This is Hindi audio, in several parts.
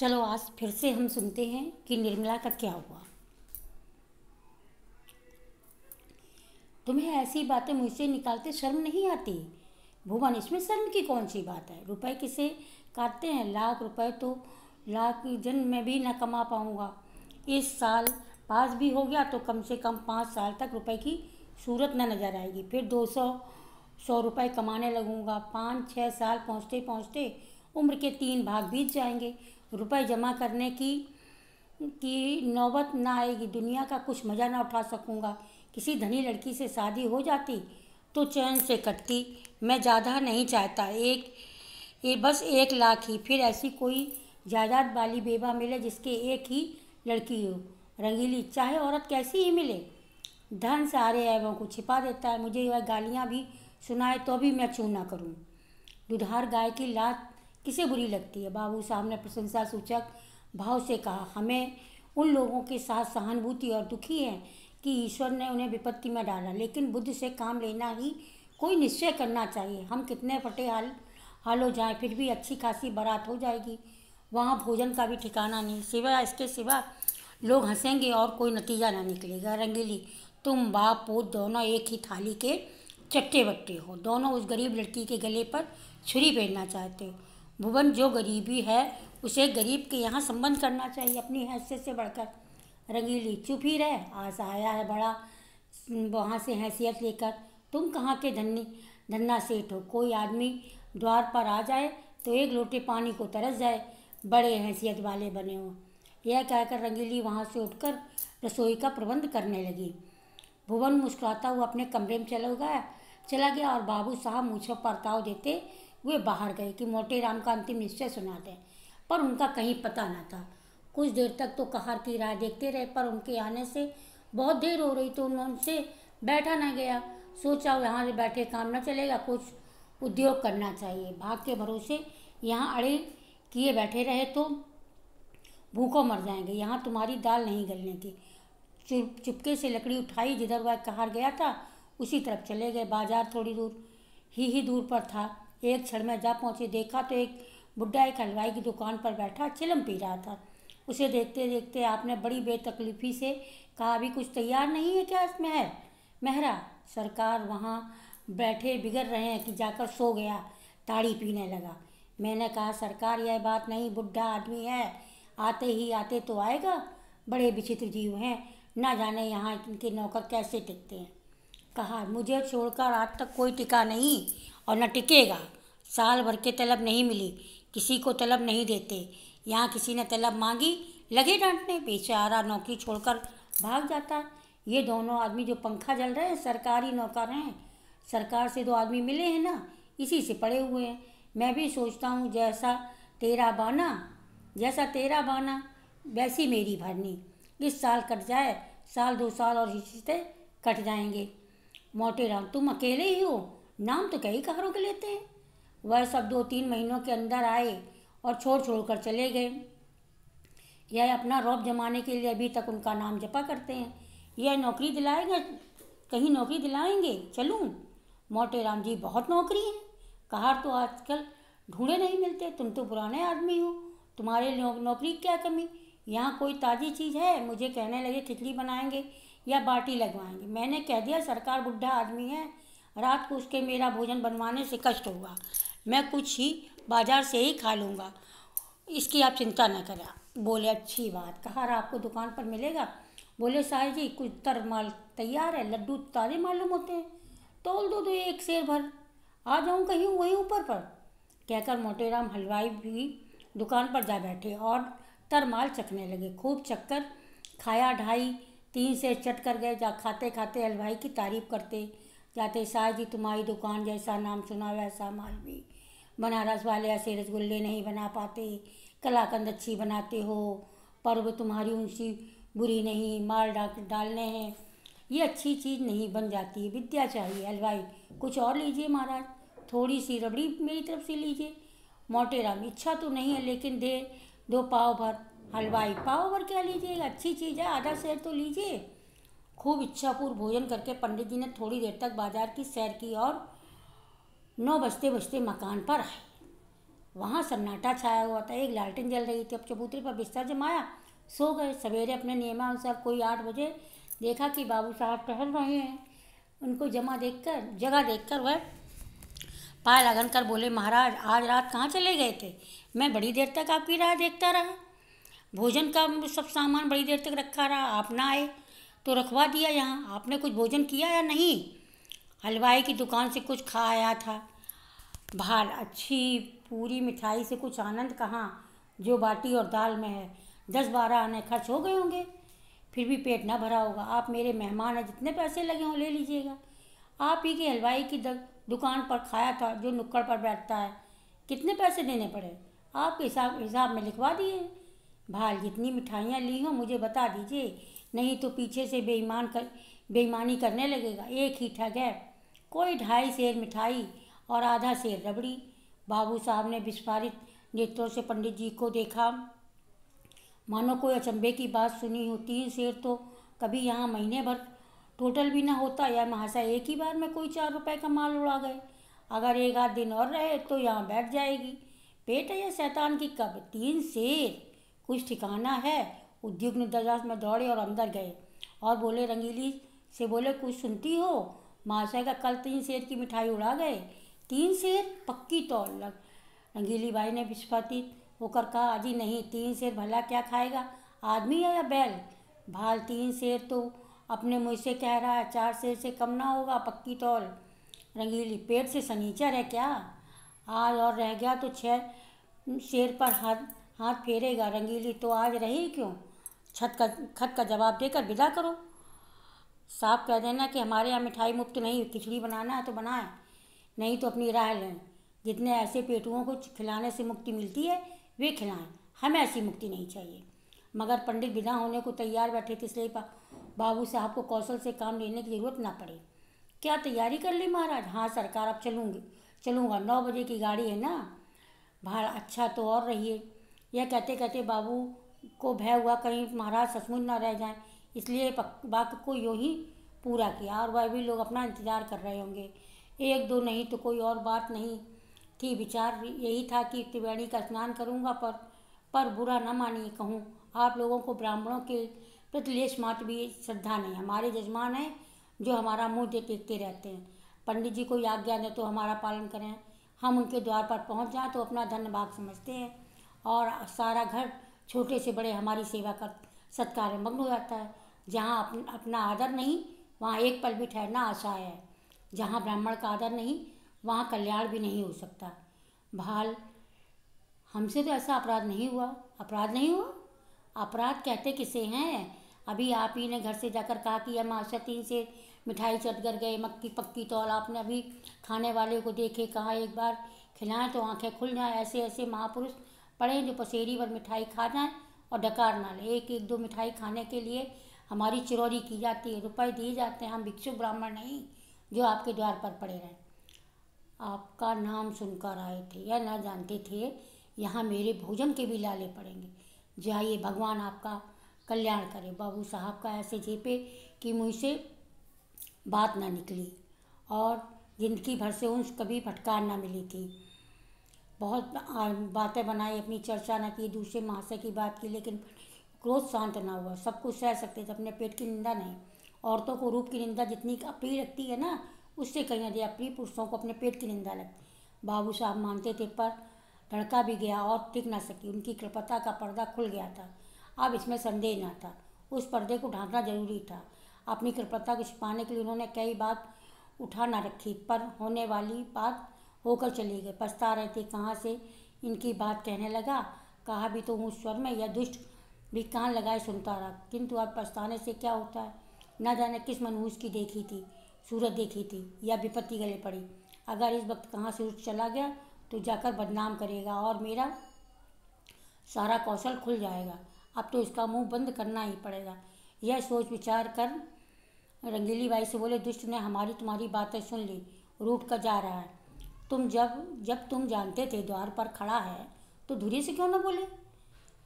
चलो आज फिर से हम सुनते हैं कि निर्मला का क्या हुआ। तुम्हें ऐसी बातें मुझसे निकालते शर्म नहीं आती? भुवन, इसमें शर्म की कौन सी बात है? रुपए किसे काटते हैं? लाख रुपए तो लाख जन्म में भी न कमा पाऊंगा। इस साल पास भी हो गया तो कम से कम 5 साल तक रुपए की सूरत न नजर आएगी। फिर 200 रुपए कमाने लगूंगा। 5-6 साल पहुँचते पहुँचते उम्र के 3 भाग बीत जाएंगे। रुपए जमा करने की नौबत ना आएगी। दुनिया का कुछ मज़ा ना उठा सकूंगा। किसी धनी लड़की से शादी हो जाती तो चैन से कटती। मैं ज़्यादा नहीं चाहता, बस 1 लाख ही। फिर ऐसी कोई जायदाद वाली बेवा मिले जिसके एक ही लड़की हो, रंगीली, चाहे औरत कैसी ही मिले। धन सारे ऐबों को छिपा देता है। मुझे वह गालियाँ भी सुनाए तो भी मैं चूँ ना करूँ। दुधार गाय की लात किसे बुरी लगती है? बाबू साहब ने प्रशंसा सूचक भाव से कहा। हमें उन लोगों के साथ सहानुभूति और दुखी है कि ईश्वर ने उन्हें विपत्ति में डाला, लेकिन बुद्धि से काम लेना ही कोई निश्चय करना चाहिए। हम कितने फटे हाल हो जाएं, फिर भी अच्छी खासी बारात हो जाएगी। वहाँ भोजन का भी ठिकाना नहीं, सिवाय इसके सिवा लोग हंसेंगे और कोई नतीजा ना निकलेगा। रंगीली, तुम बाप पोत दोनों एक ही थाली के चट्टे बट्टे हो। दोनों उस गरीब लड़की के गले पर छुरी फेरना चाहते हो। भुवन, जो गरीबी है उसे गरीब के यहाँ संबंध करना चाहिए, अपनी हैसियत से बढ़कर। रंगीली, चुप ही रहे, आज आया है बड़ा वहाँ से हैसियत लेकर। तुम कहाँ के धन्ना सेठ हो? कोई आदमी द्वार पर आ जाए तो एक लोटे पानी को तरस जाए, बड़े हैसियत वाले बने हो। यह कहकर रंगीली वहाँ से उठकर रसोई का प्रबंध करने लगी। भुवन मुस्कुराता हुआ अपने कमरे में चला गया और बाबू साहब मुझे परताव देते हुए बाहर गए कि मोटे राम का अंतिम निश्चय सुना दें, पर उनका कहीं पता न था। कुछ देर तक तो कहार की राह देखते रहे, पर उनके आने से बहुत देर हो रही तो उनसे बैठा न गया। सोचा यहाँ से बैठे काम न चलेगा, कुछ उद्योग करना चाहिए। भाग के भरोसे यहाँ अड़े किए बैठे रहे तो भूखों मर जाएंगे। यहाँ तुम्हारी दाल नहीं गलने की। चुपके से लकड़ी उठाई, जिधर वह कहार गया था उसी तरफ चले गए। बाजार थोड़ी दूर ही दूर पर था। एक क्षण में जा पहुँचे, देखा तो एक बुढ़ा एक हलवाई की दुकान पर बैठा चिलम पी रहा था। उसे देखते देखते आपने बड़ी बेतकलीफ़ी से कहा, अभी कुछ तैयार नहीं है क्या मेहरा? सरकार वहाँ बैठे बिगड़ रहे हैं कि जाकर सो गया, ताड़ी पीने लगा। मैंने कहा, सरकार यह बात नहीं, बुढ़ा आदमी है, आते तो आएगा। बड़े विचित्र जीव हैं, ना जाने यहाँ इनके नौकर कैसे टिकते हैं। कहा, मुझे छोड़कर आज तक कोई टिका नहीं और न टिकेगा। साल भर के तलब नहीं मिली, किसी को तलब नहीं देते। यहाँ किसी ने तलब मांगी, लगे डांटने। बेचारा नौकरी छोड़कर भाग जाता। ये दोनों आदमी जो पंखा जल रहे हैं सरकारी नौकर हैं। सरकार से 2 आदमी मिले हैं ना, इसी से पड़े हुए हैं। मैं भी सोचता हूँ जैसा तेरा बाना वैसी मेरी भरनी। इस साल कट जाए, साल 2 साल और इसी से कट जाएंगे। मोटे राम, तुम अकेले ही हो? नाम तो कई कहारों के लेते हैं। वह सब 2-3 महीनों के अंदर आए और छोड़ कर चले गए। यह अपना रौब जमाने के लिए अभी तक उनका नाम जपा करते हैं। यह नौकरी दिलाएगा, कहीं नौकरी दिलाएंगे, चलूँ? मोटे राम जी, बहुत नौकरी है। कहार तो आजकल ढूंढे नहीं मिलते। तुम तो पुराने आदमी हो, तुम्हारे नौकरी क्या कमी? यहाँ कोई ताज़ी चीज़ है? मुझे कहने लगे खिचड़ी बनाएंगे या बाटी लगवाएंगे। मैंने कह दिया, सरकार बुढ़ा आदमी है, रात को उसके मेरा भोजन बनवाने से कष्ट होगा। मैं कुछ ही बाजार से ही खा लूँगा, इसकी आप चिंता न करें। बोले, अच्छी बात। कहा, आपको दुकान पर मिलेगा? बोले, साहब जी कुछ तरमाल तैयार है, लड्डू ताज़े मालूम होते हैं, तोल दो 1 सेर भर, आ जाऊँ कहीं वहीं ऊपर पर। कहकर मोटेराम हलवाई भी दुकान पर जा बैठे और तरमाल चखने लगे। खूब चक्कर खाया, 2.5-3 सेर चट कर गए। जा खाते खाते हलवाई की तारीफ करते जाते, साहब जी तुम्हारी दुकान जैसा नाम सुना वैसा माल भी, बनारस वाले ऐसे रसगुल्ले नहीं बना पाते, कलाकंद अच्छी बनाते हो, पर्व तुम्हारी ऊँची बुरी नहीं, माल डालने हैं, ये अच्छी चीज़ नहीं बन जाती, विद्या चाहिए। हलवाई, कुछ और लीजिए महाराज, थोड़ी सी रबड़ी मेरी तरफ से लीजिए। मोटेराम, इच्छा तो नहीं है लेकिन दे दो पाव भर। हलवाई, पाव भर क्या लीजिएगा, अच्छी चीज़ है, आधा सेर तो लीजिए। खूब इच्छापूर्व भोजन करके पंडित जी ने थोड़ी देर तक बाजार की सैर की और 9 बजते बजते मकान पर आए। वहाँ सन्नाटा छाया हुआ था, एक लालटेन जल रही थी। अब चबूतरे पर बिस्तर जमाया, सो गए। सवेरे अपने नियमानुसार कोई 8 बजे देखा कि बाबू साहब टहल रहे हैं। उनको जगह देखकर वह पाय लगन कर बोले, महाराज आज रात कहाँ चले गए थे? मैं बड़ी देर तक आपकी राह देखता रहा। भोजन का सब सामान बड़ी देर तक रखा रहा, आप ना आए तो रखवा दिया यहाँ। आपने कुछ भोजन किया या नहीं? हलवाई की दुकान से कुछ खा आया था। भाल, अच्छी पूरी मिठाई से कुछ आनंद कहाँ, जो बाटी और दाल में है। 10-12 आने खर्च हो गए होंगे, फिर भी पेट ना भरा होगा। आप मेरे मेहमान हैं, जितने पैसे लगे हों ले लीजिएगा। आप ही के हलवाई की दुकान पर खाया था, जो नुक्कड़ पर बैठता है। कितने पैसे देने पड़े? आपके हिसाब में लिखवा दिए। भाल, जितनी मिठाइयाँ ली हों मुझे बता दीजिए, नहीं तो पीछे से बेईमानी करने लगेगा। एक ही ठग है, कोई 2.5 सेर मिठाई और आधा सेर रबड़ी। बाबू साहब ने विस्फारित नेत्रों से पंडित जी को देखा, मानो कोई अचंभे की बात सुनी हो। 3 सेर तो कभी यहाँ महीने भर टोटल भी ना होता, या महाशय एक ही बार में कोई 4 रुपए का माल उड़ा गए। अगर 1 आध दिन और रहे तो यहाँ बैठ जाएगी। पेट है या शैतान की कब्र? 3 सेर कुछ ठिकाना है? उद्युक्त दराज में दौड़े और अंदर गए और बोले, रंगीली से बोले, कुछ सुनती हो? महाशय का कल 3 सेर की मिठाई उड़ा गए। 3 सेर पक्की तौल लग। रंगीली बाई ने विस्फारित होकर कहा, अजी नहीं, 3 सेर भला क्या खाएगा, आदमी है या बैल? भाल, 3 सेर तो अपने मुँह से कह रहा है, 4 सेर से कम ना होगा, पक्की तौल। रंगीली, पेट से सनीचर है क्या? आज और रह गया तो 6 शेर पर हाथ फेरेगा। रंगीली, तो आज रही क्यों? खत का जवाब देकर विदा करो। साफ कह देना कि हमारे यहाँ मिठाई मुफ्त नहीं, खिचड़ी बनाना है तो बनाए, नहीं तो अपनी राह लें। जितने ऐसे पेटुओं को खिलाने से मुक्ति मिलती है वे खिलाएं, हमें ऐसी मुक्ति नहीं चाहिए। मगर पंडित विदा होने को तैयार बैठे थे, इसलिए बाबू साहब को कौशल से काम लेने की ज़रूरत ना पड़े। क्या तैयारी कर ली महाराज? हाँ सरकार, अब चलूँगा, 9 बजे की गाड़ी है ना। भाड़, अच्छा तो और रहिए। यह कहते कहते बाबू को भय हुआ कहीं महाराज सचमुच ना रह जाएं, इसलिए वाक्य को यूँ ही पूरा किया। और वह भी लोग अपना इंतज़ार कर रहे होंगे। 1-2 नहीं तो कोई और बात नहीं थी। विचार यही था कि त्रिवेणी का स्नान करूँगा, पर बुरा न मानिए कहूँ, आप लोगों को ब्राह्मणों के प्रति लेश मात्र भी श्रद्धा नहीं। हमारे जजमान हैं जो हमारा मुँह देखते रहते हैं। पंडित जी कोई आज्ञा दें तो हमारा पालन करें। हम उनके द्वार पर पहुंच जाएं तो अपना धन्य भाग समझते हैं, और सारा घर छोटे से बड़े हमारी सेवा कर सत्कार में मग्न हो जाता है। जहाँ अपना आदर नहीं, वहाँ एक पल भी ठहरना असहाय है। जहाँ ब्राह्मण का आदर नहीं, वहाँ कल्याण भी नहीं हो सकता। भाल, हमसे तो ऐसा अपराध नहीं हुआ। अपराध नहीं हुआ? अपराध कहते किसे हैं? अभी आप ही ने घर से जाकर कहा कि यह महाशय 3 से मिठाई चट कर गए, मक्की पक्की तौल। आपने अभी खाने वाले को देखे, कहा एक बार खिलाएं तो आंखें खुल जाएं। ऐसे ऐसे महापुरुष पड़े जो पसेरी भर मिठाई खा जाएं और डकार ना ले। 1-1-2 मिठाई खाने के लिए हमारी चिरौरी की जाती है, रुपए दिए जाते हैं। हम भिक्षुक ब्राह्मण नहीं जो आपके द्वार पर पड़े रहें। आपका नाम सुनकर आए थे, या न जानते थे यहाँ मेरे भोजन के भी लाले पड़ेंगे। जाइए, भगवान आपका कल्याण करे। बाबू साहब का ऐसे झेपे कि मुँह से बात ना निकली, और जिंदगी भर से उनसे कभी फटकार ना मिली थी। बहुत बातें बनाई, अपनी चर्चा न की, दूसरे महाशय की बात की, लेकिन क्रोध शांत ना हुआ। सब कुछ सह सकते थे, अपने पेट की निंदा नहीं। औरतों को रूप की निंदा जितनी अप्रिय लगती है ना, उससे कहीं अधिक अप्रिय पुरुषों को अपने पेट की निंदा लगती। बाबू साहब मानते थे, पर धड़का भी गया और टिक ना सकी। उनकी कृपता का पर्दा खुल गया था, अब इसमें संदेह न था। उस पर्दे को ढांकना जरूरी था। अपनी कृपता को छिपाने के लिए उन्होंने कई बात उठा ना रखी, पर होने वाली बात होकर चली गई। पछता रहे थे कहाँ से इनकी बात कहने लगा। कहा भी तो उस स्वर में, यह दुष्ट भी कान लगाए सुनता रहा। किंतु अब पछताने से क्या होता है? न जाने किस मनहूस की देखी थी सूरत देखी थी, या विपत्ति गले पड़ी। अगर इस वक्त कहाँ से उठ चला गया तो जाकर बदनाम करेगा और मेरा सारा कौशल खुल जाएगा। अब तो इसका मुंह बंद करना ही पड़ेगा। यह सोच विचार कर रंगीली बाई से बोले, दुष्ट ने हमारी तुम्हारी बातें सुन ली, रूठ कर जा रहा है। जब तुम जानते थे द्वार पर खड़ा है तो धुरी से क्यों न बोले?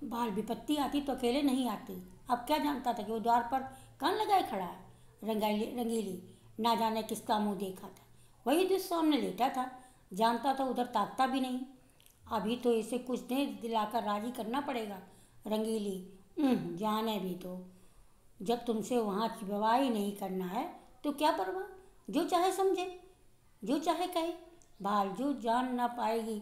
बाल, विपत्ति आती तो अकेले नहीं आती। अब क्या जानता था कि वो द्वार पर कान लगाए खड़ा है? रंगीली ना जाने किसका मुंह देखा था। वही दुष्ट सामने लेटा था, जानता था उधर ताकता भी नहीं। अभी तो इसे कुछ देर दिलाकर राजी करना पड़ेगा। रंगीली, जाने भी तो, जब तुमसे वहाँ विवाह ही नहीं करना है तो क्या परवाह, जो चाहे समझे, जो चाहे कहे। बाल, जो जान ना पाएगी,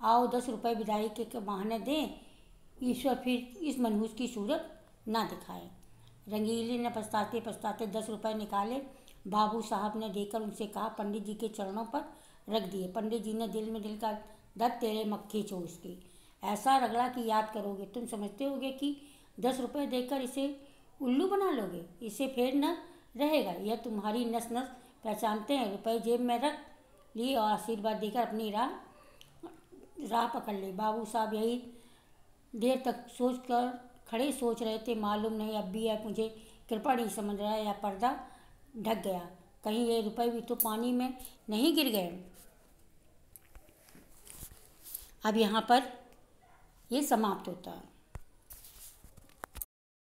आओ 10 रुपए विदाई के बहाने दें, ईश्वर फिर इस मनहूस की सूरत ना दिखाए। रंगीली ने पछताते पछताते 10 रुपए निकाले। बाबू साहब ने देकर उनसे कहा, पंडित जी के चरणों पर रख दिए। पंडित जी ने दिल में दिल का दर्द तेरे मक्खी चूस की। ऐसा रगड़ा कि याद करोगे। तुम समझते होगे कि 10 रुपए देकर इसे उल्लू बना लोगे, इसे फेर न रहेगा। यह तुम्हारी नस नस पहचानते हैं। रुपए जेब में रख लिए और आशीर्वाद देकर अपनी राह राह पकड़ ली। बाबू साहब यही देर तक सोच कर खड़े सोच रहे थे, मालूम नहीं अब भी यह मुझे कृपा नहीं समझ रहा है या पर्दा ढक गया, कहीं ये रुपए भी तो पानी में नहीं गिर गए। अब यहाँ पर ये समाप्त होता है।